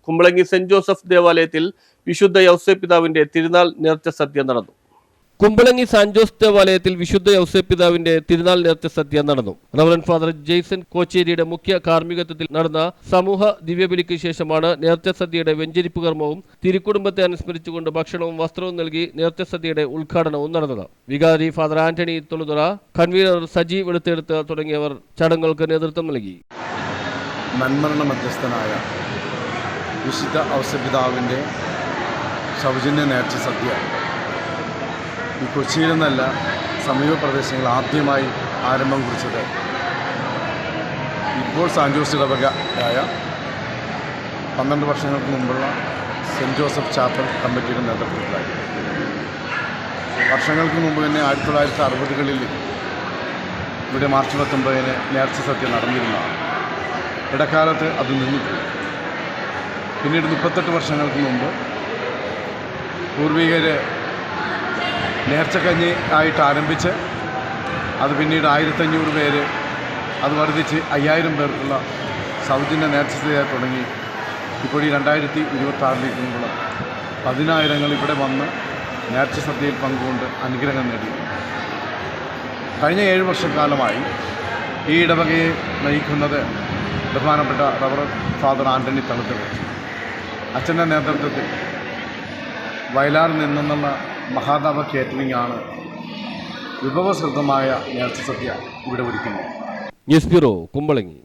Kumbalangi saint Joseph ദേവാലയത്തിൽ വിശുദ്ധ യൗസേപ്പിതാവിന്റെ തിരുനാൾ നേർച്ച സദ്യ നടന്നു. കുമ്പളങ്ങി സാന്റ് ജോസ് ദേവാലയത്തിൽ വിശുദ്ധ യൗസേപ്പിതാവിന്റെ തിരുനാൾ നേർച്ച സദ്യ നടന്നു. റവറന്റ് ഫാദർ ജെയ്സൺ കോച്ചേരിയുടെ മുഖ്യ കാർമ്മികത്വത്തിൽ നടന്ന സമൂഹ ദിവ്യബലിക്ക് ശേഷമാണ് നേർച്ച സദ്യയുടെ വെഞ്ചരിപ്പ് കർമ്മവും തിരുക്കുടുംബത്തെ അനുസ്മരിച്ചുകൊണ്ട് ഭക്ഷണവും വസ്ത്രവും നൽകി നേർച്ച സദ്യയുടെ ഉദ്ഘാടനവും നടന്നത്. വികാരി ഫാദർ ആന്റണി തൊളുതുറ, കൺവീനർ സജി വെളുത്തെടുത്ത് തുടങ്ങിയവർ ചടങ്ങുകൾക്ക് നേതൃത്വം നൽകി. നന്മരണ മധ്യസ്ഥനായ വിശുദ്ധ ഔസേപ്പിതാവിന്റെ സൗജന്യ നേർച്ച സദ്യ ഈ കൊച്ചിയിൽ നിന്നല്ല, സമീപ പ്രദേശങ്ങളിൽ ആദ്യമായി ആരംഭം കുറിച്ചത് ഇപ്പോൾ സാന്റ് ജോസ് ഇടവകയായ 12 വർഷങ്ങൾക്ക് മുമ്പുള്ള സെൻറ്റ് ജോസഫ് ചാപ്പൽ കമ്മിറ്റിയുടെ നേതൃത്വത്തിലായി. വർഷങ്ങൾക്ക് മുമ്പ് തന്നെ 1960കളിൽ ഇവിടെ മാർച്ച് 19 നേർച്ച സദ്യ നടന്നിരുന്നതാണ്. ഇടക്കാലത്ത് അത് നിന്നിട്ടില്ല. പിന്നീട് 38 വർഷങ്ങൾക്ക് മുമ്പ് പൂർവികർ നേർച്ചക്കഞ്ഞി ആയിട്ട് ആരംഭിച്ച് അത് പിന്നീട് 1500 പേര്, അത് വർദ്ധിച്ച് 5000 പേർക്കുള്ള സൗജന്യ നേർച്ച തുടങ്ങി. ഇപ്പോൾ ഈ 2026 10,000 ഇവിടെ വന്ന് നേർച്ച സദ്യയിൽ പങ്കുകൊണ്ട് അനുഗ്രഹം നേടി. കഴിഞ്ഞ 7 വർഷക്കാലമായി ഈ ഇടവകയെ നയിക്കുന്നത് ബഹുമാനപ്പെട്ട റവറന്റ് ഫാദർ ആന്റണി തളുത്തുറ അച്ഛൻ്റെ നേതൃത്വത്തിൽ വയലാറിൽ നിന്നുള്ള മഹാദാവ കേറ്ററിംഗ് ആണ് വിഭവസമൃദ്ധമായ നേർച്ച സദ്യ ഇവിടെ ഒരുക്കുന്നത്. News bureau, Kumbalangi.